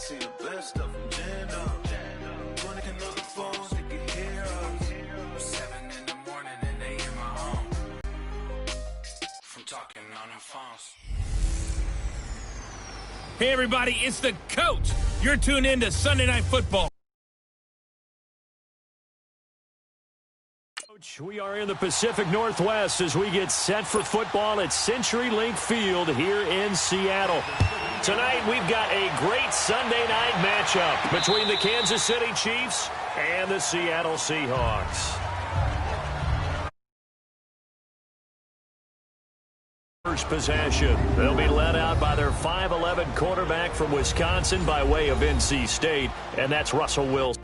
see the best stuff from Jan up. 20 can on the phones, they can hear us. 7 in the morning and they in my home. From talking on the phones. Hey everybody, it's the coach. You're tuned in to Sunday Night Football. We are in the Pacific Northwest as we get set for football at Centurylink Field here in Seattle. Tonight we've got a great Sunday night matchup between the Kansas City Chiefs and the Seattle Seahawks. First possession. They'll be led out by their 5'11 quarterback from Wisconsin by way of NC State, and that's Russell Wilson.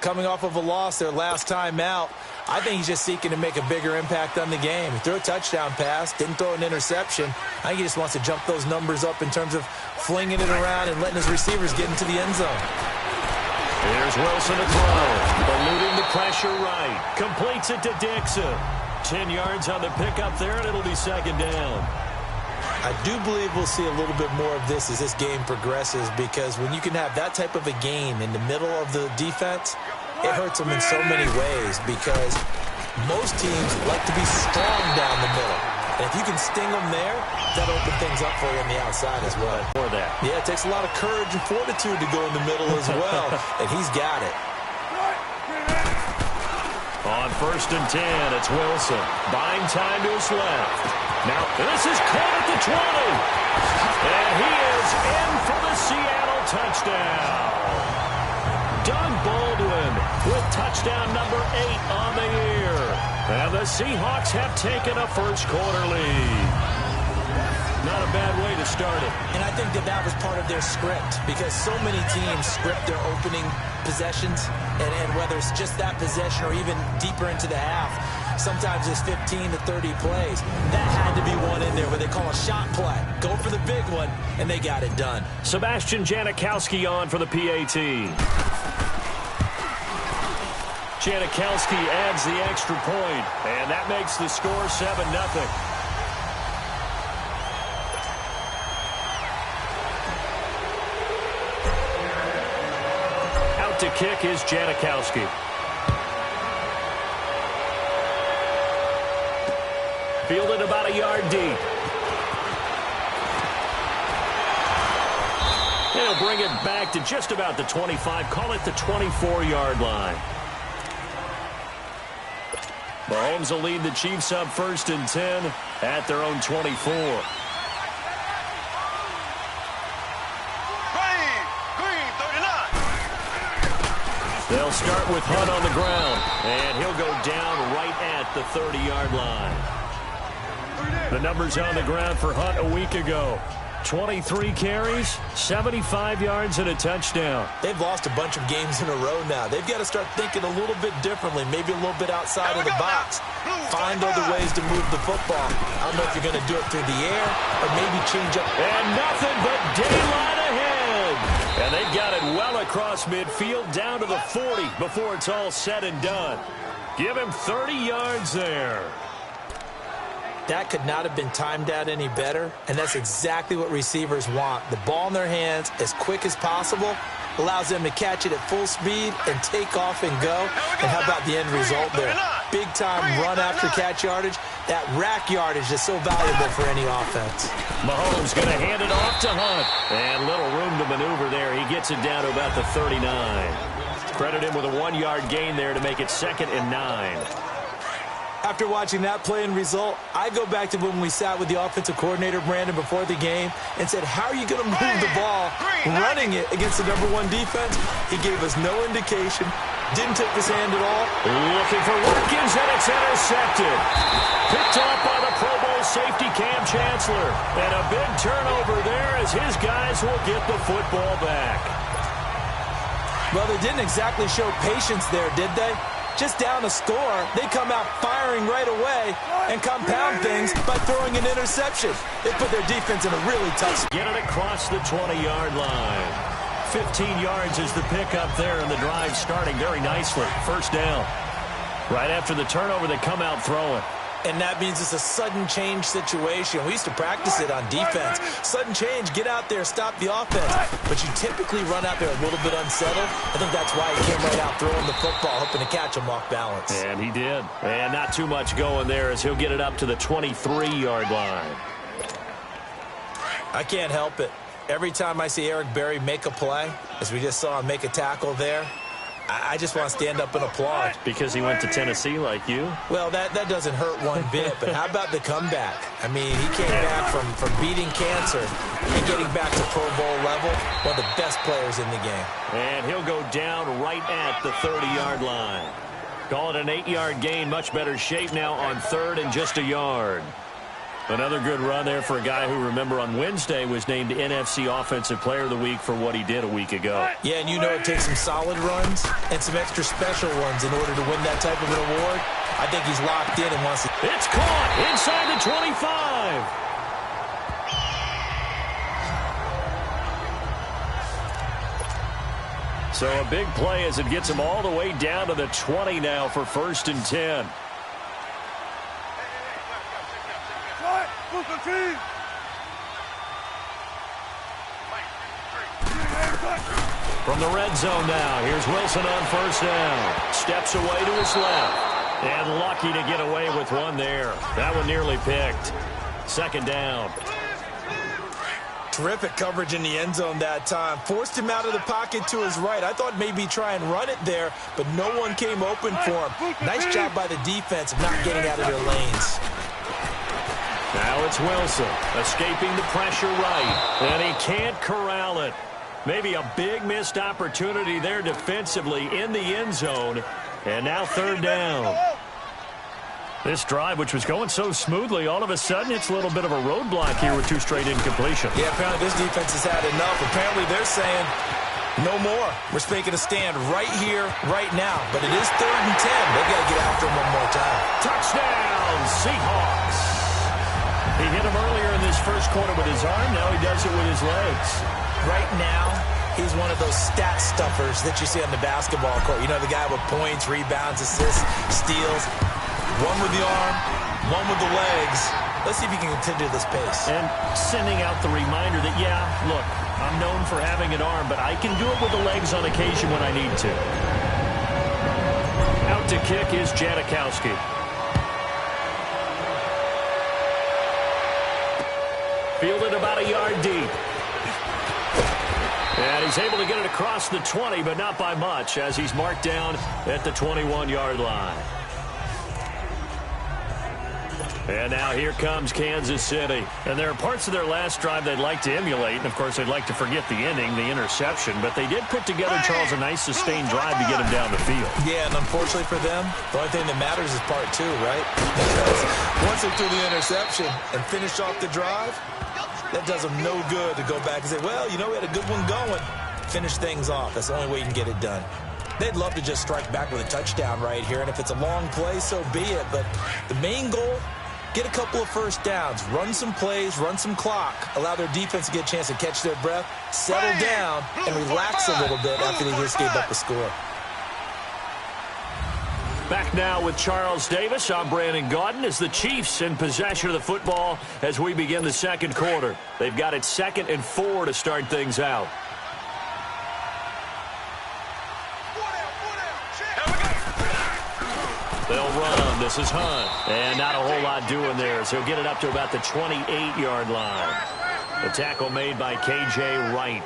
Coming off of a loss their last time out, I think he's just seeking to make a bigger impact on the game. He threw a touchdown pass, didn't throw an interception. I think he just wants to jump those numbers up in terms of flinging it around and letting his receivers get into the end zone. Here's Wilson to throw. Eluding the pressure right. Completes it to Dixon. 10 yards on the pickup there, and it'll be second down. I do believe we'll see a little bit more of this as this game progresses, because when you can have that type of a game in the middle of the defense, it hurts them in so many ways, because Most teams like to be strong down the middle. And if you can sting them there, that'll open things up for you on the outside as well. For that. Yeah, it takes a lot of courage and fortitude to go in the middle as well, and he's got it. On 1st and 10, it's Wilson. Buying time to his left. Now, this is caught at the 20. And he is in for the Seattle touchdown. Doug Baldwin with touchdown number 8 on the year. And the Seahawks have taken a first-quarter lead. Not a bad way to start it. And I think that was part of their script, because so many teams script their opening possessions, and whether it's just that possession or even deeper into the half, sometimes it's 15 to 30 plays. That had to be one in there where they call a shot play. Go for the big one, and they got it done. Sebastian Janikowski on for the PAT. Janikowski adds the extra point, and that makes the score 7-0. Out to kick is Janikowski. Fielded about a yard deep. They'll bring it back to just about the 25. Call it the 24-yard line. Mahomes will lead the Chiefs up 1st and 10 at their own 24. They'll start with Hunt on the ground, and he'll go down right at the 30-yard line. The numbers on the ground for Hunt a week ago. 23 carries, 75 yards, and a touchdown. They've lost a bunch of games in a row now. They've got to start thinking a little bit differently, maybe a little bit outside of the box. Find other ways to move the football. I don't know if you're going to do it through the air or maybe change up. And nothing but daylight ahead. And they've got it well across midfield down to the 40 before it's all said and done. Give him 30 yards there. That could not have been timed out any better, and that's exactly what receivers want. The ball in their hands as quick as possible, allows them to catch it at full speed and take off and go. And how about the end result there? Big-time run after catch yardage. That rack yardage is so valuable for any offense. Mahomes going to hand it off to Hunt. And little room to maneuver there. He gets it down to about the 39. Credit him with a 1-yard gain there to make it 2nd and 9. After watching that play and result, I go back to when we sat with the offensive coordinator, Brandon, before the game and said, how are you going to move the ball running it against the #1 defense? He gave us no indication, didn't take his hand at all. Looking for Watkins, and it's intercepted. Picked off by the Pro Bowl safety Cam Chancellor. And a big turnover there as his guys will get the football back. Well, they didn't exactly show patience there, did they? Just down a score, they come out firing right away and compound things by throwing an interception. They put their defense in a really tough spot. Get it across the 20-yard line. 15 yards is the pickup there, and the drive starting very nicely. 1st down. Right after the turnover, they come out throwing. And that means it's a sudden change situation. We used to practice it on defense. Sudden change, get out there, stop the offense. But you typically run out there a little bit unsettled. I think that's why he came right out throwing the football, hoping to catch him off balance. And he did. And not too much going there as he'll get it up to the 23-yard line. I can't help it. Every time I see Eric Berry make a play, as we just saw him make a tackle there, I just want to stand up and applaud. Because he went to Tennessee like you? Well, that doesn't hurt one bit, but how about the comeback? I mean, he came back from beating cancer and getting back to Pro Bowl level, one of the best players in the game. And he'll go down right at the 30-yard line. Call it an 8-yard gain, much better shape now on 3rd and just a yard. Another good run there for a guy who, remember, on Wednesday was named NFC Offensive Player of the Week for what he did a week ago. Yeah, and you know it takes some solid runs and some extra special ones in order to win that type of an award. I think he's locked in and wants to... It's caught inside the 25. So a big play as it gets him all the way down to the 20 now for 1st and 10. From the red zone now, here's Wilson on 1st down. Steps away to his left. And lucky to get away with one there. That one nearly picked. Second down. Terrific coverage in the end zone that time. Forced him out of the pocket to his right. I thought maybe try and run it there, but no one came open for him. Nice job by the defense of not getting out of their lanes. Now it's Wilson escaping the pressure right, and he can't corral it. Maybe a big missed opportunity there defensively in the end zone, and now third down. This drive, which was going so smoothly, all of a sudden it's a little bit of a roadblock here with 2 straight incompletions. Yeah, apparently this defense has had enough. Apparently they're saying no more. We're making a stand right here, right now. But it is 3rd and 10. They've got to get after him one more time. Touchdown, Seahawks. He hit him earlier in this first quarter with his arm. Now he does it with his legs. Right now, he's one of those stat stuffers that you see on the basketball court. You know, the guy with points, rebounds, assists, steals. One with the arm, one with the legs. Let's see if he can continue this pace. And sending out the reminder that, yeah, look, I'm known for having an arm, but I can do it with the legs on occasion when I need to. Out to kick is Janikowski. Fielded about a yard deep. And he's able to get it across the 20, but not by much, as he's marked down at the 21-yard line. And now here comes Kansas City. And there are parts of their last drive they'd like to emulate. And, of course, they'd like to forget the ending, the interception. But they did put together, Charles, a nice sustained drive to get him down the field. Yeah, and unfortunately for them, the only thing that matters is part 2, right? Because once they threw the interception and finished off the drive, that does them no good to go back and say, well, you know, we had a good one going. Finish things off. That's the only way you can get it done. They'd love to just strike back with a touchdown right here. And if it's a long play, so be it. But the main goal, get a couple of first downs, run some plays, run some clock, allow their defense to get a chance to catch their breath, settle down, and relax a little bit after they just gave up a score. Back now with Charles Davis. I'm Brandon Gaudin as the Chiefs in possession of the football as we begin the second quarter. They've got it 2nd and 4 to start things out. They'll run. This is Hunt. And not a whole lot doing there, so he'll get it up to about the 28-yard line. The tackle made by K.J. Wright.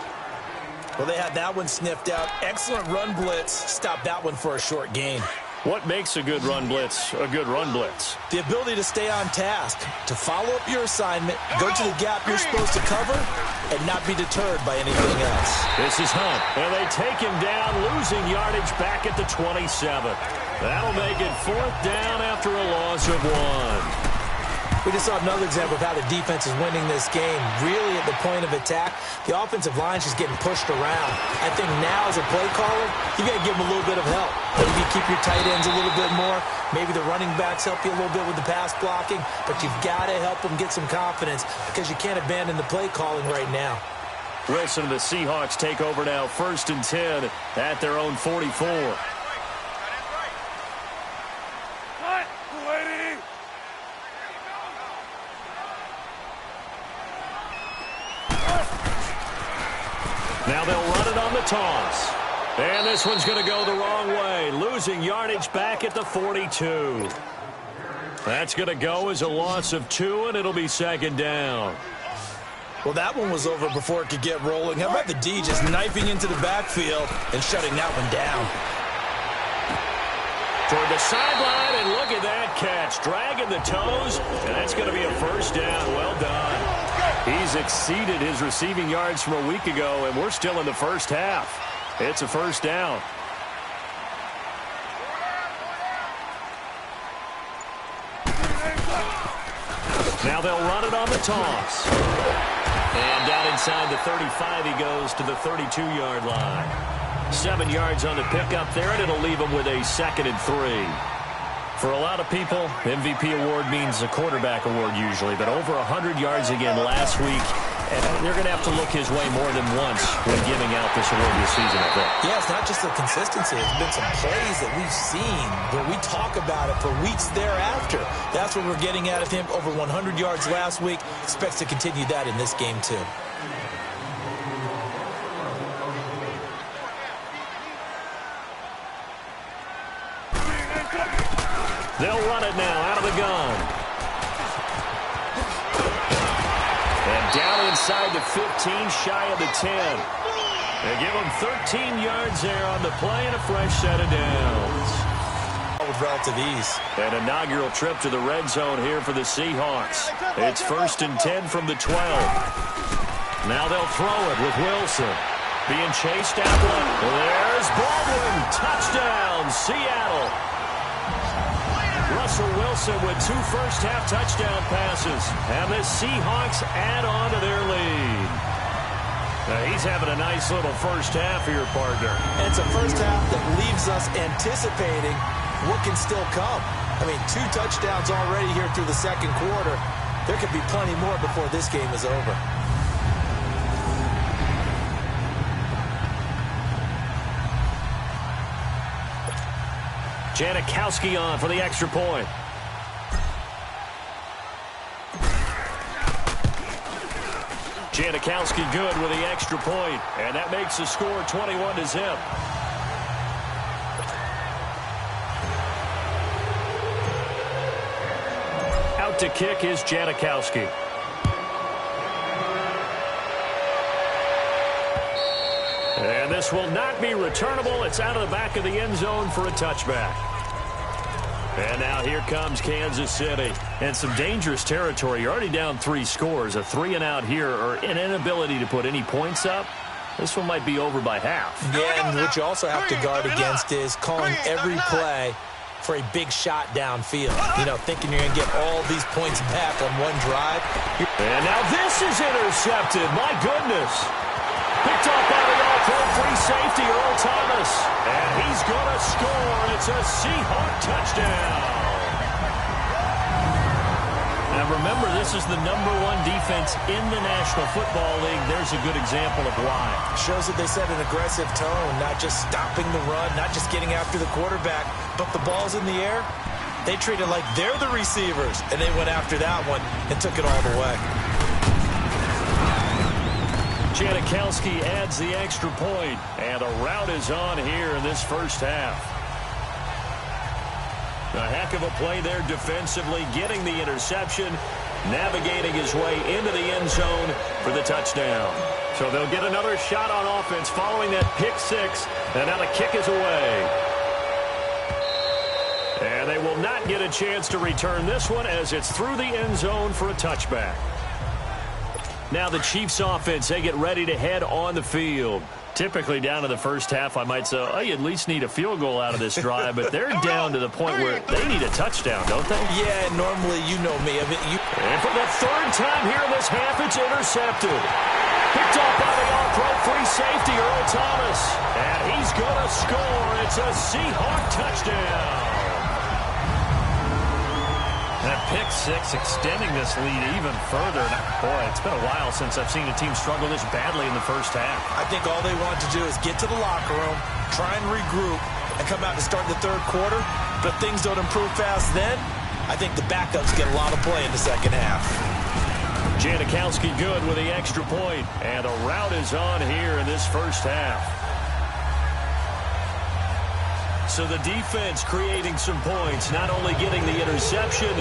Well, they had that one sniffed out. Excellent run blitz. Stopped that one for a short gain. What makes a good run blitz a good run blitz? The ability to stay on task, to follow up your assignment, go to the gap you're supposed to cover, and not be deterred by anything else. This is Hunt, and they take him down, losing yardage back at the 27. That'll make it 4th down after a loss of 1. We just saw another example of how the defense is winning this game. Really at the point of attack, the offensive line's just getting pushed around. I think now as a play caller, you got to give them a little bit of help. Maybe keep your tight ends a little bit more. Maybe the running backs help you a little bit with the pass blocking. But you've got to help them get some confidence because you can't abandon the play calling right now. Wilson and the Seahawks take over now, 1st and 10 at their own 44. Now they'll run it on the toss. And this one's going to go the wrong way, losing yardage back at the 42. That's going to go as a loss of 2, and it'll be 2nd down. Well, that one was over before it could get rolling. How about the D just knifing into the backfield and shutting that one down? Toward the sideline, and look at that catch. Dragging the toes, and that's going to be a 1st down. Well done. He's exceeded his receiving yards from a week ago, and we're still in the first half. It's a 1st down. Now they'll run it on the toss. And down inside the 35, he goes to the 32-yard line. 7 yards on the pickup there, and it'll leave him with a 2nd and 3. For a lot of people, MVP award means a quarterback award usually, but over 100 yards again last week, and they're going to have to look his way more than once when giving out this award this season, I think. Yeah, it's not just the consistency. It's been some plays that we've seen where we talk about it for weeks thereafter. That's what we're getting out of him. Over 100 yards last week. Expects to continue that in this game, too. They'll run it now out of the gun. And down inside the 15, shy of the 10. They give them 13 yards there on the play and a fresh set of downs. With relative ease. An inaugural trip to the red zone here for the Seahawks. It's 1st and 10 from the 12. Now they'll throw it with Wilson. Being chased out one. There's Baldwin. Touchdown, Seattle. Russell Wilson with 2 first-half touchdown passes. And the Seahawks add on to their lead. Now he's having a nice little first half here, partner. And it's a first half that leaves us anticipating what can still come. I mean, 2 touchdowns already here through the second quarter. There could be plenty more before this game is over. Janikowski on for the extra point. Janikowski good with the extra point, and that makes the score 21-0. Out to kick is Janikowski. And this will not be returnable. It's out of the back of the end zone for a touchback. And now here comes Kansas City. And some dangerous territory. You're already down 3 scores. A 3-and-out here, or an inability to put any points up. This one might be over by half. Yeah, and what you also have to guard against is calling every play for a big shot downfield. You know, thinking you're going to get all these points back on one drive. And now this is intercepted. My goodness. Picked off by the all-pro free safety, Earl Thomas. And he's going to score. It's a Seahawk touchdown. Now remember, this is the #1 defense in the National Football League. There's a good example of why. Shows that they set an aggressive tone, not just stopping the run, not just getting after the quarterback, but the ball's in the air. They treat it like they're the receivers, and they went after that one and took it all the way. Janikowski adds the extra point, and a rout is on here in this first half. A heck of a play there defensively, getting the interception, navigating his way into the end zone for the touchdown. So they'll get another shot on offense following that pick 6, and now the kick is away. And they will not get a chance to return this one as it's through the end zone for a touchback. Now the Chiefs offense, they get ready to head on the field. Typically down to the first half, I might say, oh, you at least need a field goal out of this drive, but they're down to the point where they need a touchdown, don't they? Yeah, normally, you know me. And for the 3rd time here in this half, it's intercepted. Picked off by the all-pro free safety, Earl Thomas. And he's going to score. It's a Seahawk touchdown. That pick 6 extending this lead even further. Boy, it's been a while since I've seen a team struggle this badly in the first half. I think all they want to do is get to the locker room, try and regroup, and come out to start the 3rd quarter. But if things don't improve fast then, I think the backups get a lot of play in the second half. Janikowski good with the extra point, and a rout is on here in this first half. So the defense creating some points, not only getting the interception,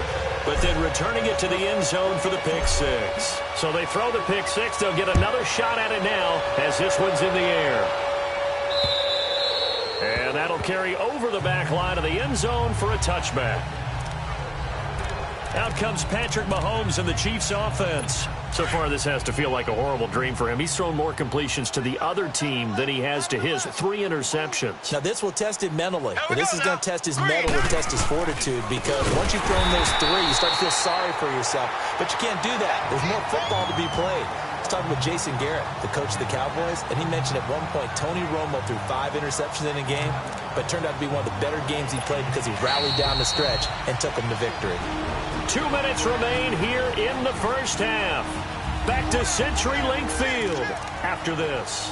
but then returning it to the end zone for the pick 6. So they throw the pick 6. They'll get another shot at it now as this one's in the air. And that'll carry over the back line of the end zone for a touchback. Out comes Patrick Mahomes and the Chiefs offense. So far, this has to feel like a horrible dream for him. He's thrown more completions to the other team than he has to his. 3 interceptions. Now, this will test him mentally. This is going to test his mettle and test his fortitude, because once you've thrown those 3, you start to feel sorry for yourself. But you can't do that. There's more football to be played. I was talking with Jason Garrett, the coach of the Cowboys, and he mentioned at one point Tony Romo threw 5 interceptions in a game, but it turned out to be one of the better games he played because he rallied down the stretch and took him to victory. 2 minutes remain here in the first half. Back to Centurylink Field after this.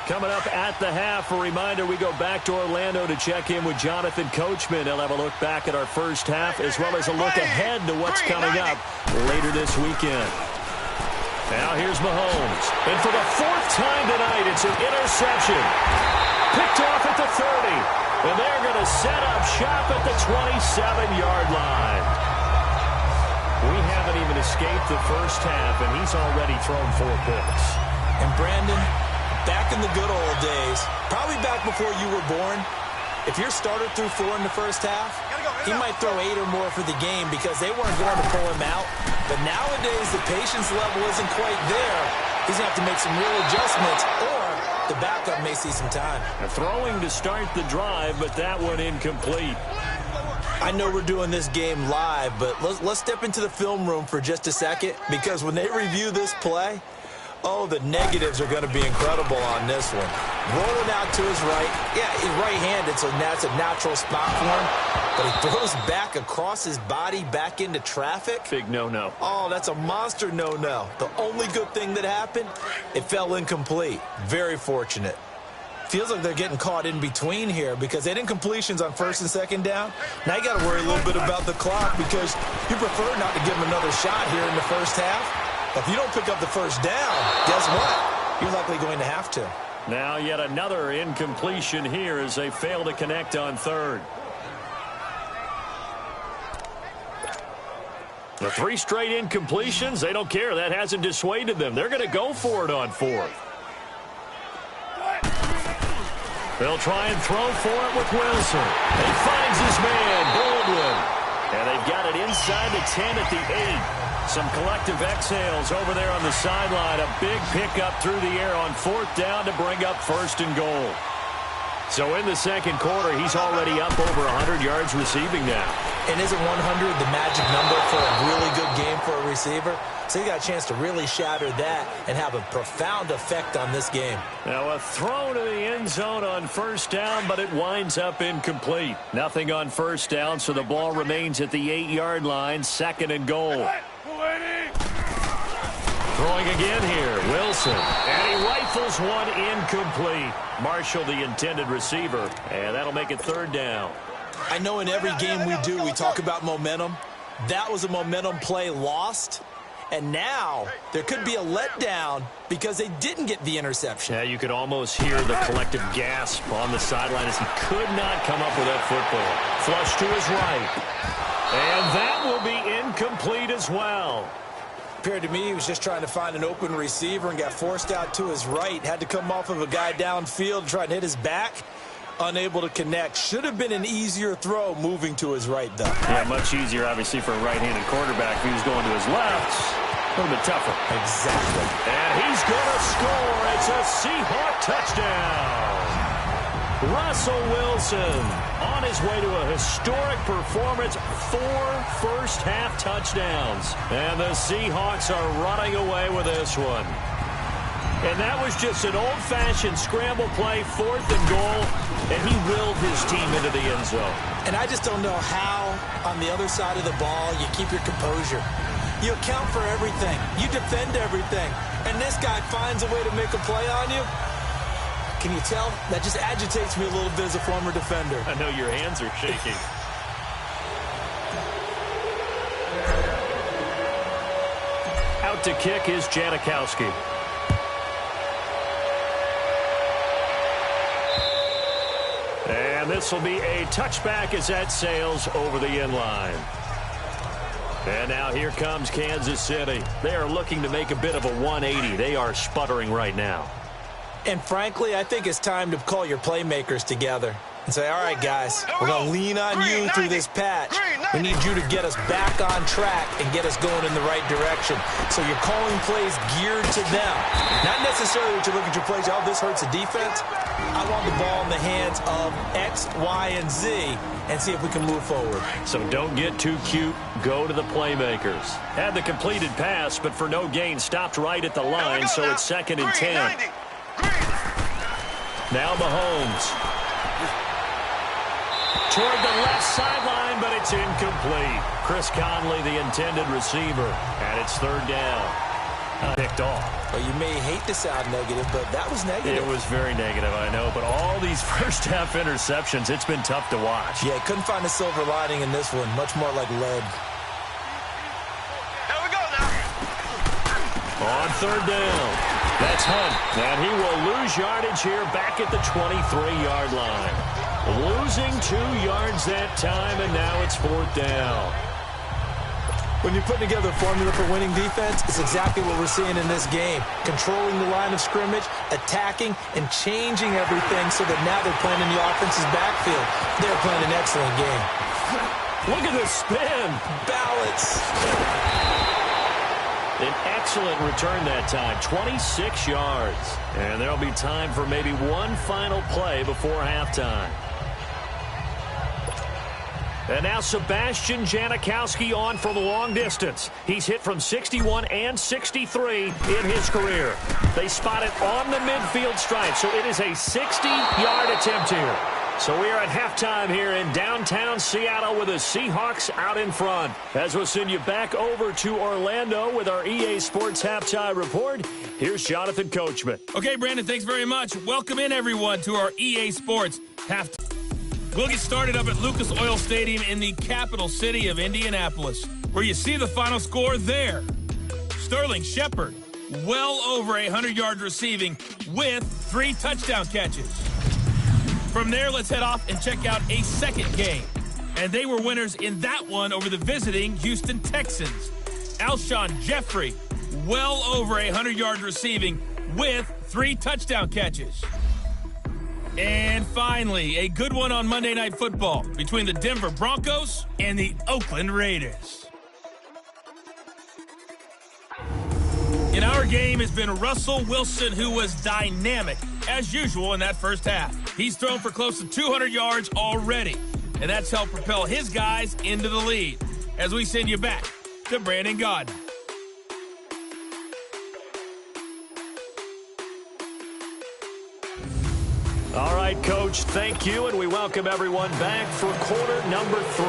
Coming up at the half, a reminder, we go back to Orlando to check in with Jonathan Coachman. He'll have a look back at our first half as well as a look ahead to what's coming up later this weekend. Now here's Mahomes. And for the fourth time tonight, it's an interception. Picked off at the 30. And they're going to set up shop at the 27-yard line. We haven't even escaped the first half, and he's already thrown 4 picks. And Brandon, back in the good old days, probably back before you were born, if your starter threw 4 in the first half, he might throw 8 or more for the game because they weren't going to pull him out. But nowadays, the patience level isn't quite there. He's going to have to make some real adjustments, or the backup may see some time. Throwing to start the drive, but that one incomplete. I know we're doing this game live, but let's step into the film room for just a second, because when they review this play, oh, the negatives are going to be incredible on this one. Rolling out to his right. Yeah, he's right-handed, so that's a natural spot for him. But he throws back across his body back into traffic. Big no-no. Oh, that's a monster no-no. The only good thing that happened, it fell incomplete. Very fortunate. Feels like they're getting caught in between here because they didn't completions on first and second down. Now you got to worry a little bit about the clock because you prefer not to give them another shot here in the first half. If you don't pick up the first down, guess what? You're likely going to have to. Now yet another incompletion here as they fail to connect on third. The 3 straight incompletions, they don't care. That hasn't dissuaded them. They're going to go for it on fourth. They'll try and throw for it with Wilson. He finds his man, Baldwin. And they've got it inside the 10 at the 8. Some collective exhales over there on the sideline. A big pickup through the air on 4th down to bring up 1st and goal. So in the second quarter, he's already up over 100 yards receiving now. And isn't 100 the magic number for a really good game for a receiver? So you got a chance to really shatter that and have a profound effect on this game. Now a throw to the end zone on 1st down, but it winds up incomplete. Nothing on 1st down, so the ball remains at the 8-yard line, 2nd and goal. Throwing again here, Wilson. And he rifles one incomplete. Marshall, the intended receiver. And that'll make it 3rd down. I know in every game we do, we talk about momentum. That was a momentum play lost. And now there could be a letdown because they didn't get the interception. Yeah, you could almost hear the collective gasp on the sideline as he could not come up with that football. Flush to his right. And that will be incomplete as well. Appeared to me he was just trying to find an open receiver and got forced out to his right. Had to come off of a guy downfield, try and hit his back. Unable to connect. Should have been an easier throw moving to his right, though. Yeah, much easier, obviously, for a right-handed quarterback. If he was going to his left, a little bit tougher. Exactly. And he's going to score. It's a Seahawk touchdown. Russell Wilson on his way to a historic performance. 4 first-half touchdowns. And the Seahawks are running away with this one. And that was just an old-fashioned scramble play, 4th and goal, and he willed his team into the end zone. And I just don't know how, on the other side of the ball, you keep your composure. You account for everything. You defend everything. And this guy finds a way to make a play on you. Can you tell? That just agitates me a little bit as a former defender. I know your hands are shaking. Out to kick is Janikowski. And this will be a touchback as that sails over the end line. And now here comes Kansas City. They are looking to make a bit of a 180. They are sputtering right now. And frankly, I think it's time to call your playmakers together and say, all right, guys, we're going to lean on you through this patch. We need you to get us back on track and get us going in the right direction. So you're calling plays geared to them. Not necessarily that you look at your plays, oh, this hurts the defense. I want the ball in the hands of X, Y, and Z and see if we can move forward. So don't get too cute. Go to the playmakers. Had the completed pass, but for no gain, stopped right at the line, so it's 2nd and 10. Now Mahomes. Toward the left sideline, but it's incomplete. Chris Conley, the intended receiver, and it's 3rd down. Picked off. Well, you may hate to sound negative, but that was negative. It was very negative, I know, but all these first-half interceptions, it's been tough to watch. Yeah, couldn't find a silver lining in this one. Much more like lead. Here we go now. On third down, that's Hunt. And he will lose yardage here back at the 23-yard line. Losing 2 yards that time, and now it's fourth down. When you're putting together a formula for winning defense, it's exactly what we're seeing in this game. Controlling the line of scrimmage, attacking, and changing everything so that now they're playing in the offense's backfield. They're playing an excellent game. Look at this spin. Balance. An excellent return that time, 26 yards. And there'll be time for maybe one final play before halftime. And now Sebastian Janikowski on from long distance. He's hit from 61 and 63 in his career. They spot it on the midfield stripe, so it is a 60-yard attempt here. So we are at halftime here in downtown Seattle with the Seahawks out in front. As we'll send you back over to Orlando with our EA Sports Halftime Report, here's Jonathan Coachman. Okay, Brandon, thanks very much. Welcome in, everyone, to our EA Sports Halftime. We'll get started up at Lucas Oil Stadium in the capital city of Indianapolis, where you see the final score there. Sterling Shepard, well over 100 yards receiving with 3 touchdown catches. From there, let's head off and check out a second game. And they were winners in that one over the visiting Houston Texans. Alshon Jeffrey, well over 100 yards receiving with 3 touchdown catches. And finally, a good one on Monday Night Football between the Denver Broncos and the Oakland Raiders. In our game has been Russell Wilson, who was dynamic, as usual, in that first half. He's thrown for close to 200 yards already, and that's helped propel his guys into the lead. As we send you back to Brandon Gaudin. All right, Coach, thank you, and we welcome everyone back for quarter number 3.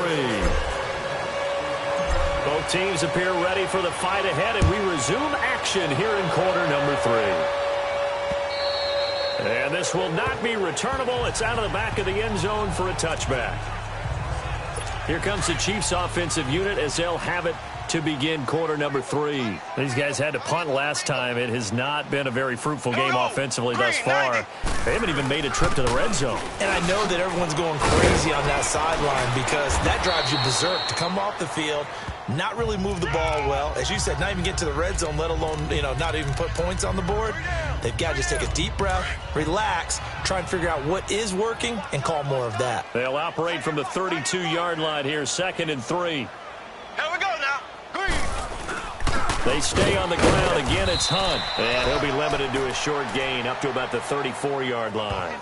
Both teams appear ready for the fight ahead, and we resume action here in quarter number 3. And this will not be returnable. It's out of the back of the end zone for a touchback. Here comes the Chiefs offensive unit as they'll have it to begin quarter number 3. These guys had to punt last time. It has not been a very fruitful game offensively thus far. They haven't even made a trip to the red zone. And I know that everyone's going crazy on that sideline because that drives you berserk to come off the field, not really move the ball well. As you said, not even get to the red zone, let alone, not even put points on the board. They've got to just take a deep breath, relax, try and figure out what is working, and call more of that. They'll operate from the 32-yard line here, 2nd and 3. Here we go now. Green. They stay on the ground. Again, it's Hunt. And he'll be limited to a short gain up to about the 34-yard line.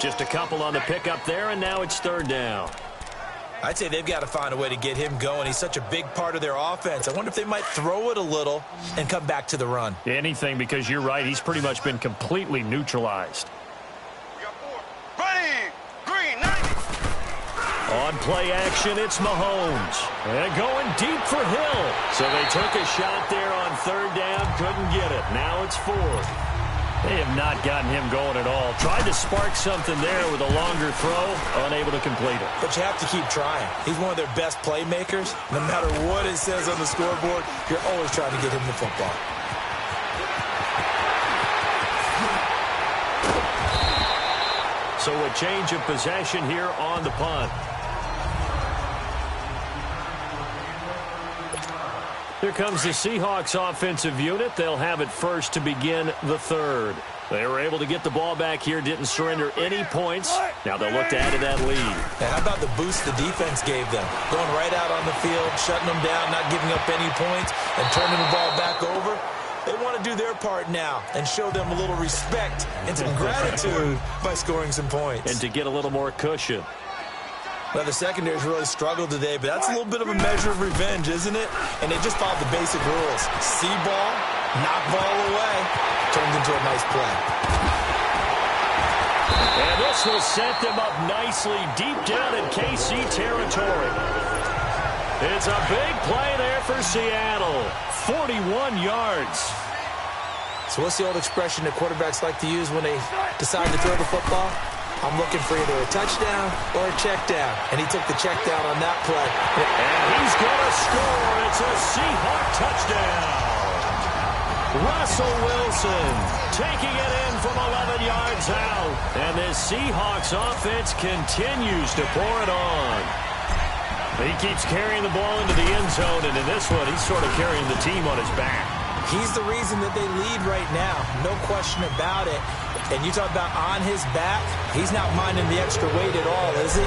Just a couple on the pickup there, and now it's 3rd down. I'd say they've got to find a way to get him going. He's such a big part of their offense. I wonder if they might throw it a little and come back to the run. Anything, because you're right. He's pretty much been completely neutralized. We got 4. Ready. Green. 90. On play action, it's Mahomes. And going deep for Hill. So they took a shot there on 3rd down, couldn't get it. Now it's 4th. They have not gotten him going at all. Tried to spark something there with a longer throw, unable to complete it. But you have to keep trying. He's one of their best playmakers. No matter what it says on the scoreboard, you're always trying to get him the football. So a change of possession here on the punt. Here comes the Seahawks offensive unit. They'll have it first to begin the 3rd. They were able to get the ball back here, didn't surrender any points. Now they'll look to add to that lead. And how about the boost the defense gave them? Going right out on the field, shutting them down, not giving up any points, and turning the ball back over. They want to do their part now and show them a little respect and some gratitude by scoring some points. And to get a little more cushion. Well, the secondary's really struggled today, but that's a little bit of a measure of revenge, isn't it? And they just followed the basic rules. See ball, knock ball away, turned into a nice play. And this will set them up nicely deep down in KC territory. It's a big play there for Seattle. 41 yards. So what's the old expression that quarterbacks like to use when they decide to throw the football? I'm looking for either a touchdown or a check down. And he took the check down on that play. And he's going to score. It's a Seahawk touchdown. Russell Wilson taking it in from 11 yards out. And this Seahawks offense continues to pour it on. He keeps carrying the ball into the end zone, and in this one, he's sort of carrying the team on his back. He's the reason that they lead right now. No question about it. And you talk about on his back, he's not minding the extra weight at all, is he?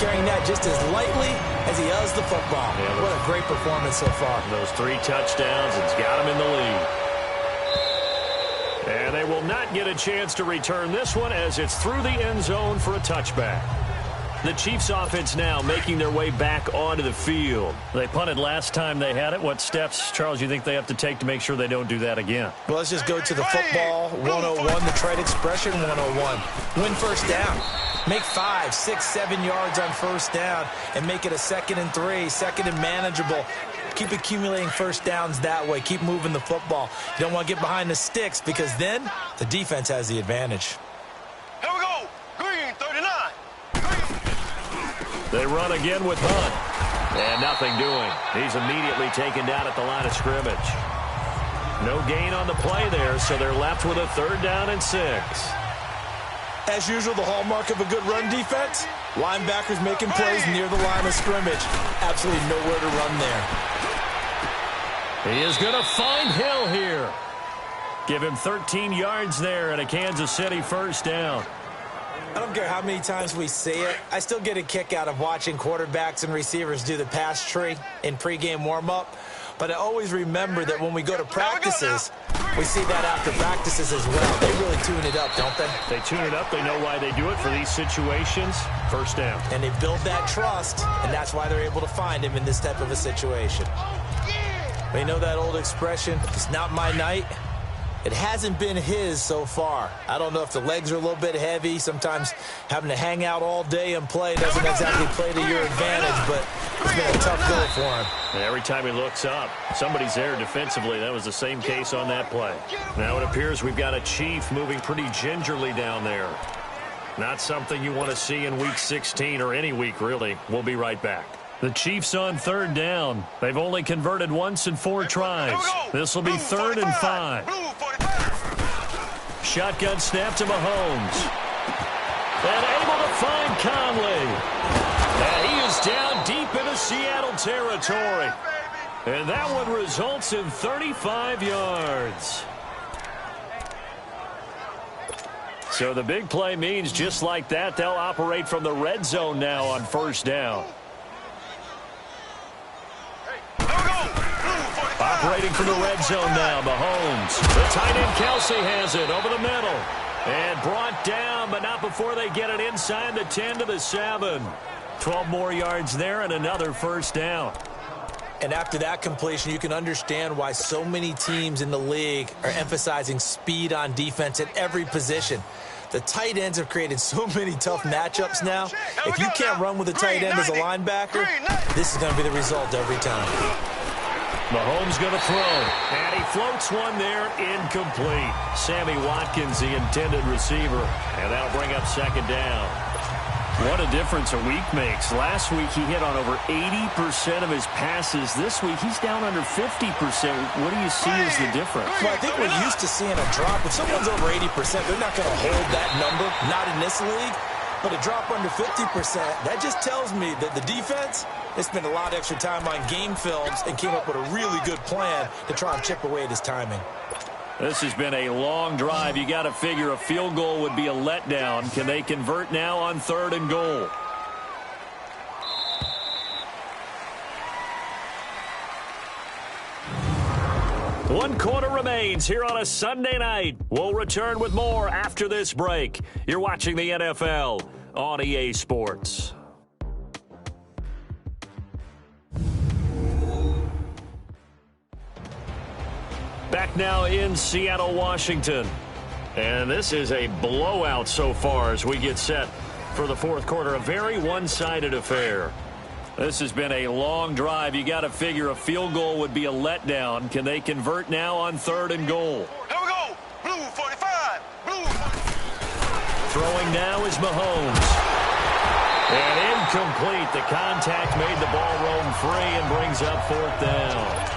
Carrying that just as lightly as he does the football. Yeah, what a great performance so far. Those 3 touchdowns, it's got him in the lead. And they will not get a chance to return this one as it's through the end zone for a touchback. The Chiefs offense now making their way back onto the field. They punted last time they had it. What steps, Charles, you think they have to take to make sure they don't do that again? Well, let's just go to the football 101, the trade expression 101. Win first down. Make 5, 6, 7 yards on first down and make it a 2nd and 3, 2nd and manageable. Keep accumulating first downs that way. Keep moving the football. You don't want to get behind the sticks because then the defense has the advantage. Here we go. Green, 39. They run again with Hunt. And nothing doing. He's immediately taken down at the line of scrimmage. No gain on the play there, so they're left with a 3rd down and 6. As usual, the hallmark of a good run defense, linebackers making plays near the line of scrimmage. Absolutely nowhere to run there. He is going to find Hill here. Give him 13 yards there and a Kansas City first down. I don't care how many times we see it. I still get a kick out of watching quarterbacks and receivers do the pass tree in pregame warm-up. But I always remember that when we go to practices, we see that after practices as well. They really tune it up, don't they? They tune it up. They know why they do it for these situations. First down. And they build that trust, and that's why they're able to find him in this type of a situation. But you know that old expression, it's not my night. It hasn't been his so far. I don't know if the legs are a little bit heavy. Sometimes having to hang out all day and play doesn't exactly play to your advantage, but it's been a tough go for him. And every time he looks up, somebody's there defensively. That was the same case on that play. Now it appears we've got a Chief moving pretty gingerly down there. Not something you want to see in Week 16 or any week, really. We'll be right back. The Chiefs on 3rd down. They've only converted once in 4 tries. This will be 3rd and 5. Shotgun snap to Mahomes. And able to find Conley. And he is down deep into Seattle territory. And that one results in 35 yards. So the big play means just like that, they'll operate from the red zone now on first down. Operating from the red zone now, Mahomes. The tight end Kelsey has it over the middle. And brought down, but not before they get it inside the 10 to the 7. 12 more yards there and another first down. And after that completion, you can understand why so many teams in the league are emphasizing speed on defense at every position. The tight ends have created so many tough matchups now. If you can't run with a tight end as a linebacker, this is going to be the result every time. Mahomes going to throw, and he floats one there, incomplete. Sammy Watkins, the intended receiver, and that'll bring up 2nd down. What a difference a week makes. Last week he hit on over 80% of his passes. This week he's down under 50%. What do you see as the difference? Well, I think we're used to seeing a drop. If someone's over 80%, they're not going to hold that number, not in this league. But a drop under 50%, that just tells me that the defense has spent a lot of extra time on game films and came up with a really good plan to try and chip away at his timing. This has been a long drive. You got to figure a field goal would be a letdown. Can they convert now on 3rd and goal? One quarter remains here on a Sunday night. We'll return with more after this break. You're watching the NFL on EA Sports. Back now in Seattle, Washington. And this is a blowout so far as we get set for the 4th quarter. A very one-sided affair. This has been a long drive. You got to figure a field goal would be a letdown. Can they convert now on 3rd and goal? Here we go. Blue 45. Blue 45. Throwing now is Mahomes. And incomplete. The contact made the ball roam free and brings up 4th down.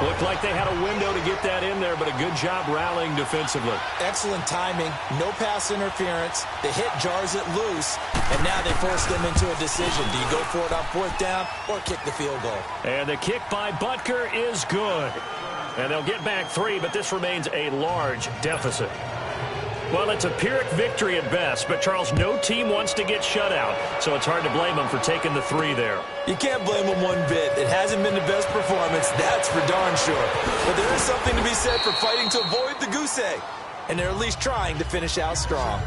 Looked like they had a window to get that in there, but a good job rallying defensively. Excellent timing, no pass interference. The hit jars it loose, and now they force them into a decision. Do you go for it on 4th down or kick the field goal? And the kick by Butker is good. And they'll get back 3, but this remains a large deficit. Well, it's a Pyrrhic victory at best, but, Charles, no team wants to get shut out, so it's hard to blame them for taking the 3 there. You can't blame them one bit. It hasn't been the best performance, that's for darn sure. But there is something to be said for fighting to avoid the goose egg, and they're at least trying to finish out strong.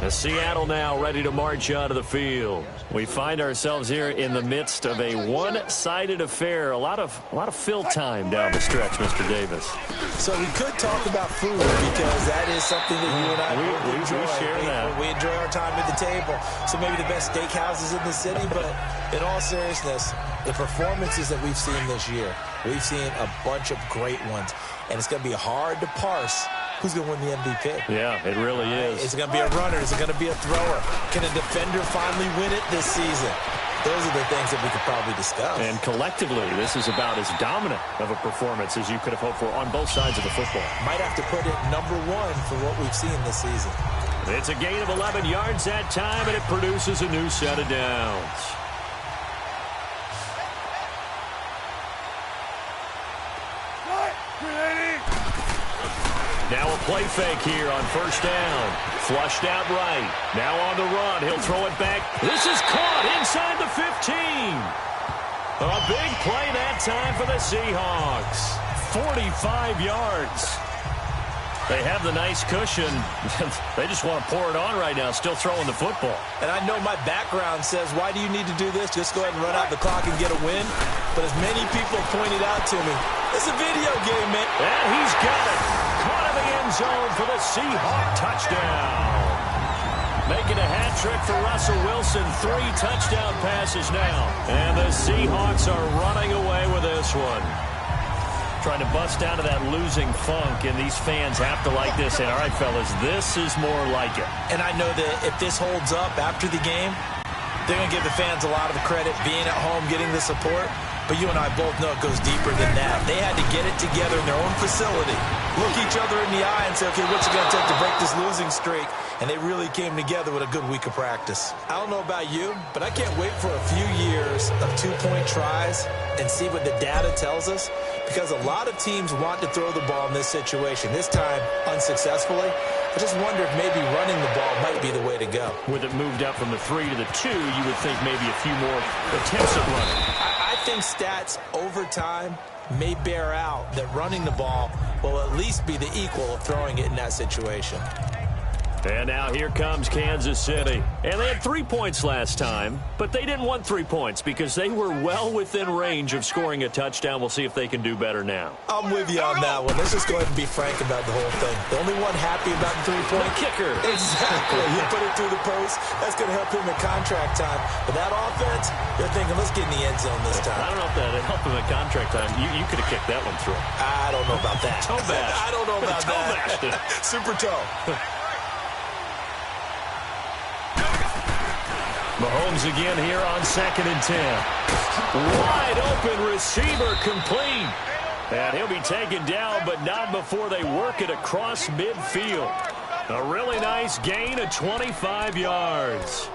Seattle now ready to march onto the field. We find ourselves here in the midst of a one-sided affair. A lot of fill time down the stretch, Mr. Davis. So we could talk about food because that is something that you and I enjoy. We share that. We enjoy our time at the table. So maybe the best steakhouses in the city, but in all seriousness, the performances that we've seen this year, we've seen a bunch of great ones, and it's going to be hard to parse who's going to win the MVP. Yeah, it really is. Is it going to be a runner? Is it going to be a thrower? Can a defender finally win it this season? Those are the things that we could probably discuss. And collectively, this is about as dominant of a performance as you could have hoped for on both sides of the football. Might have to put it #1 for what we've seen this season. It's a gain of 11 yards that time, and it produces a new set of downs. Now a play fake here on 1st down. Flushed out right. Now on the run. He'll throw it back. This is caught inside the 15. A big play that time for the Seahawks. 45 yards. They have the nice cushion. They just want to pour it on right now, still throwing the football. And I know my background says, why do you need to do this? Just go ahead and run out the clock and get a win. But as many people pointed out to me, it's a video game, man. And he's got it. Caught in the end zone for the Seahawk touchdown. Making a hat trick for Russell Wilson. 3 touchdown passes now. And the Seahawks are running away with this one. Trying to bust out of that losing funk, and these fans have to like this. And all right, fellas, this is more like it. And I know that if this holds up after the game, they're going to give the fans a lot of credit being at home, getting the support. But you and I both know it goes deeper than that. They had to get it together in their own facility, look each other in the eye and say, okay, what's it going to take to break this losing streak? And they really came together with a good week of practice. I don't know about you, but I can't wait for a few years of 2-point tries and see what the data tells us, because a lot of teams want to throw the ball in this situation. This time, unsuccessfully. I just wonder if maybe running the ball might be the way to go. With it moved up from the 3 to the 2, you would think maybe a few more attempts at running. I think stats over time may bear out that running the ball will at least be the equal of throwing it in that situation. And now here comes Kansas City. And they had 3 points last time, but they didn't want 3 points because they were well within range of scoring a touchdown. We'll see if they can do better now. I'm with you on that one. Let's just go ahead and be frank about the whole thing. The only one happy about the 3-point kicker. Exactly. You put it through the post. That's going to help him in contract time. But that offense, they're thinking, let's get in the end zone this time. I don't know if that helped him in contract time. You could have kicked that one through. I don't know about that. Toe bash. I don't know about that. Super toe. Mahomes again here on 2nd and 10. Wide open receiver complete. And he'll be taken down, but not before they work it across midfield. A really nice gain of 25 yards.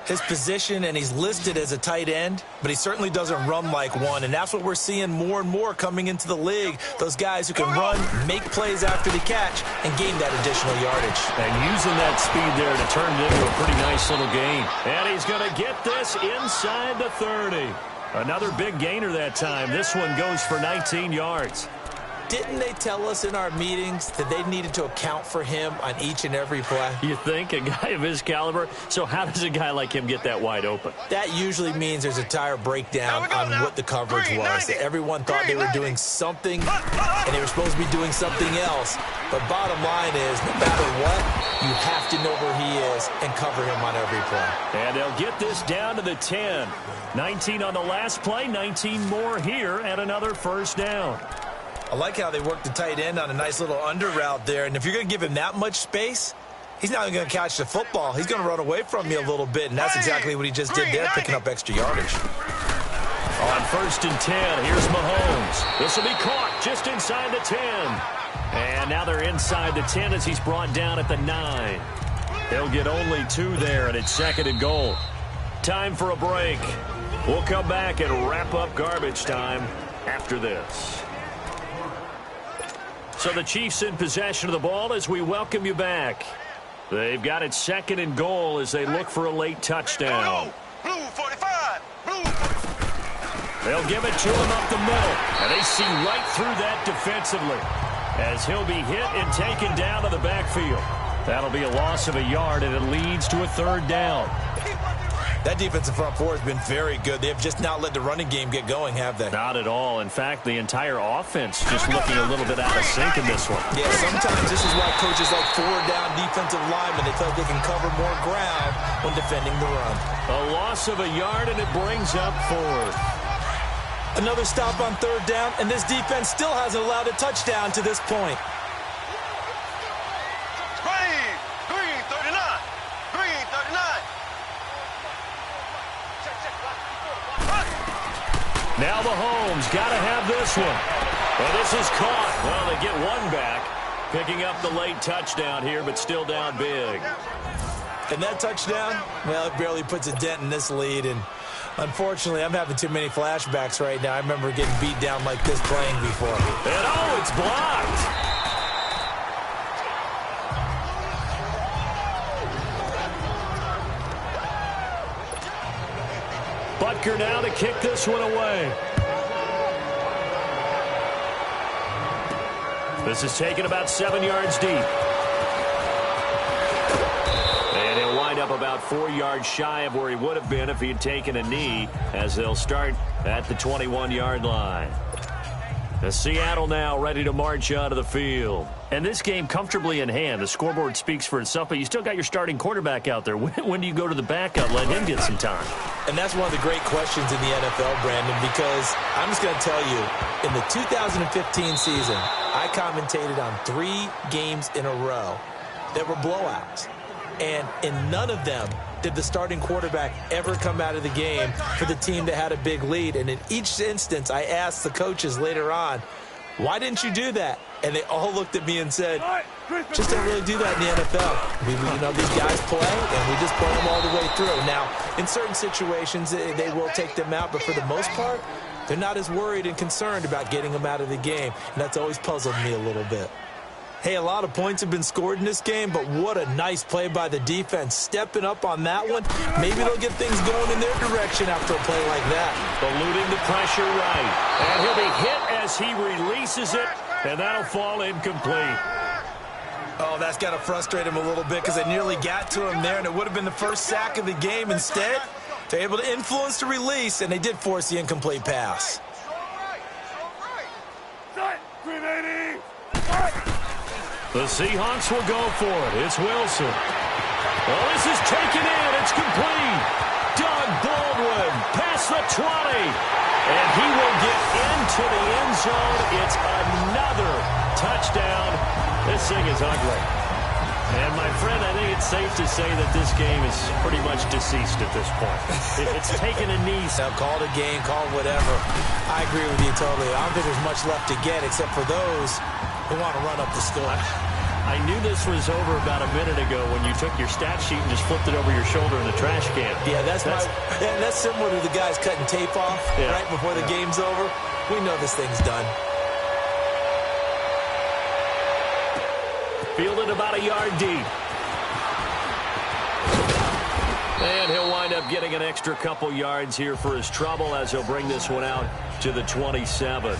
His position, and he's listed as a tight end, but he certainly doesn't run like one, and that's what we're seeing more and more coming into the league. Those guys who can run, make plays after the catch, and gain that additional yardage. And using that speed there to turn it into a pretty nice little gain. And he's going to get this inside the 30. Another big gainer that time. This one goes for 19 yards. Didn't they tell us in our meetings that they needed to account for him on each and every play? You think? A guy of his caliber? So how does a guy like him get that wide open? That usually means there's a tire breakdown on what the coverage was. That everyone thought they were doing something, and they were supposed to be doing something else. But bottom line is, no matter what, you have to know where he is and cover him on every play. And they'll get this down to the 10. 19 on the last play, 19 more here, and another 1st down. I like how they worked the tight end on a nice little under route there. And if you're going to give him that much space, he's not even going to catch the football. He's going to run away from you a little bit, and that's exactly what he just did there, picking up extra yardage. On 1st and 10, here's Mahomes. This will be caught just inside the 10. And now they're inside the 10 as he's brought down at the 9. He'll get only 2 there, and it's 2nd and goal. Time for a break. We'll come back and wrap up garbage time after this. So the Chiefs in possession of the ball as we welcome you back. They've got it 2nd and goal as they look for a late touchdown. Blue 45. Blue 45. They'll give it to him up the middle, and they see right through that defensively as he'll be hit and taken down to the backfield. That'll be a loss of a yard, and it leads to a 3rd down. That defensive front four has been very good. They have just not let the running game get going, have they? Not at all. In fact, the entire offense just looking a little bit out of sync in this one. Yeah, sometimes this is why coaches like 4-down defensive linemen. They feel like they can cover more ground when defending the run. A loss of a yard, and it brings up 4th. Another stop on 3rd down, and this defense still hasn't allowed a touchdown to this point. Green 39. Green 39. Now Mahomes got to have this one. Well, this is caught. Well, they get 1 back, picking up the late touchdown here, but still down big. And that touchdown, well, it barely puts a dent in this lead. And unfortunately, I'm having too many flashbacks right now. I remember getting beat down like this playing before. And oh, it's blocked. Butker now to kick this one away. This is taken about 7 yards deep. And he'll wind up about 4 yards shy of where he would have been if he had taken a knee, as they'll start at the 21-yard line. The Seattle now ready to march onto the field. And this game comfortably in hand. The scoreboard speaks for itself, but you still got your starting quarterback out there. When do you go to the backup, let him get some time? And that's one of the great questions in the NFL, Brandon, because I'm just going to tell you, in the 2015 season, I commentated on 3 games in a row that were blowouts. And in none of them did the starting quarterback ever come out of the game for the team that had a big lead. And in each instance, I asked the coaches later on, why didn't you do that? And they all looked at me and said, just don't really do that in the NFL. These guys play, and we just play them all the way through. Now, in certain situations, they will take them out, but for the most part, they're not as worried and concerned about getting them out of the game. And that's always puzzled me a little bit. Hey, a lot of points have been scored in this game, but what a nice play by the defense. Stepping up on that one, maybe they'll get things going in their direction after a play like that. Eluding the pressure right. And he'll be hit as he releases it, and that'll fall incomplete. Oh, that's got to frustrate him a little bit because they nearly got to him there, and it would have been the first sack of the game. Instead, they're able to influence the release, and they did force the incomplete pass. The Seahawks will go for it. It's Wilson. Well, this is taken in. It's complete. Doug Baldwin past the 20. And he will get into the end zone. It's another touchdown. This thing is ugly. And, my friend, I think it's safe to say that this game is pretty much deceased at this point. It's taken a knee. Now, call it a game, call it whatever. I agree with you totally. I don't think there's much left to get except for those who want to run up the score. I knew this was over about a minute ago when you took your stat sheet and just flipped it over your shoulder in the trash can. Yeah, that's similar to the guys cutting tape off right before the game's over. We know this thing's done. Fielded about a yard deep. And he'll wind up getting an extra couple yards here for his trouble as he'll bring this one out to the 27.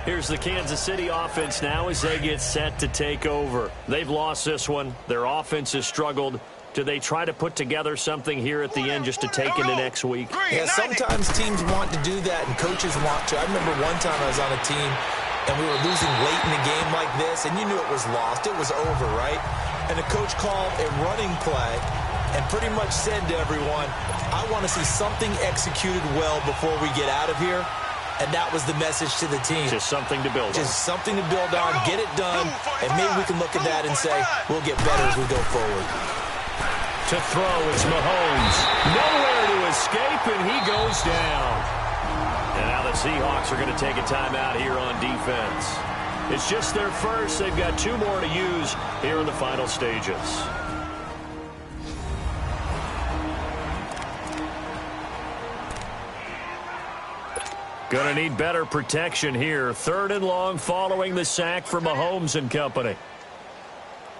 Here's the Kansas City offense now as they get set to take over. They've lost this one. Their offense has struggled. Do they try to put together something here at the end just to take into next week? Yeah, sometimes teams want to do that and coaches want to. I remember one time I was on a team and we were losing late in the game like this, and you knew it was lost. It was over, right? And the coach called a running play and pretty much said to everyone, I want to see something executed well before we get out of here. And that was the message to the team. Just something to build on. Just something to build on, get it done, and maybe we can look at that and say, we'll get better as we go forward. To throw, it's Mahomes. Nowhere to escape, and he goes down. And now the Seahawks are going to take a timeout here on defense. It's just their first. They've got 2 more to use here in the final stages. Going to need better protection here. 3rd and long following the sack for Mahomes and company.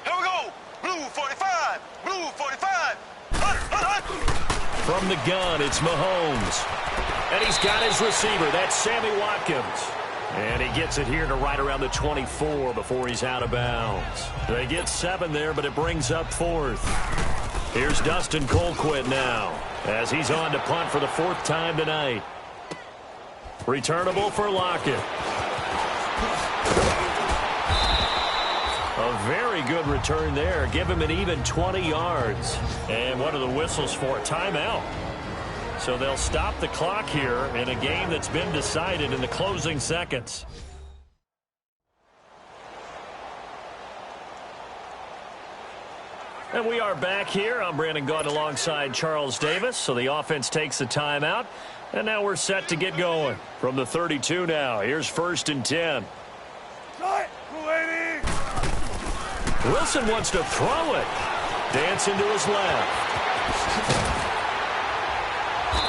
Here we go. Blue 45. Blue 45. Hut. From the gun, it's Mahomes. And he's got his receiver. That's Sammy Watkins. And he gets it here to right around the 24 before he's out of bounds. They get 7 there, but it brings up 4th. Here's Dustin Colquitt now as he's on to punt for the 4th time tonight. Returnable for Lockett. A very good return there. Give him an even 20 yards. And what are the whistles for? Timeout. So they'll stop the clock here in a game that's been decided in the closing seconds. And we are back here. I'm Brandon Gaunt alongside Charles Davis. So the offense takes the timeout. And now we're set to get going. From the 32 now, here's 1st and 10. Wilson wants to throw it. Dancing to his left.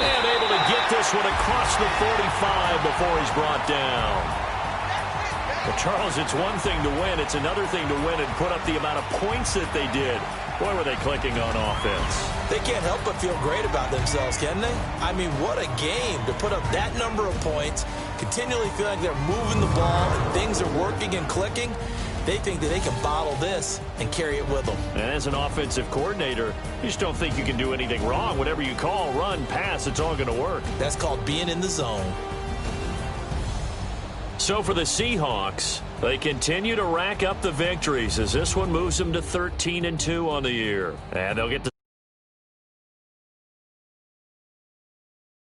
And able to get this one across the 45 before he's brought down. Well, Charles, it's one thing to win. It's another thing to win and put up the amount of points that they did. Boy, were they clicking on offense. They can't help but feel great about themselves, can they? I mean, what a game to put up that number of points, continually feel like they're moving the ball and things are working and clicking. They think that they can bottle this and carry it with them. And as an offensive coordinator, you just don't think you can do anything wrong. Whatever you call, run, pass, it's all going to work. That's called being in the zone. So for the Seahawks, they continue to rack up the victories as this one moves them to 13-2 on the year. And they'll get to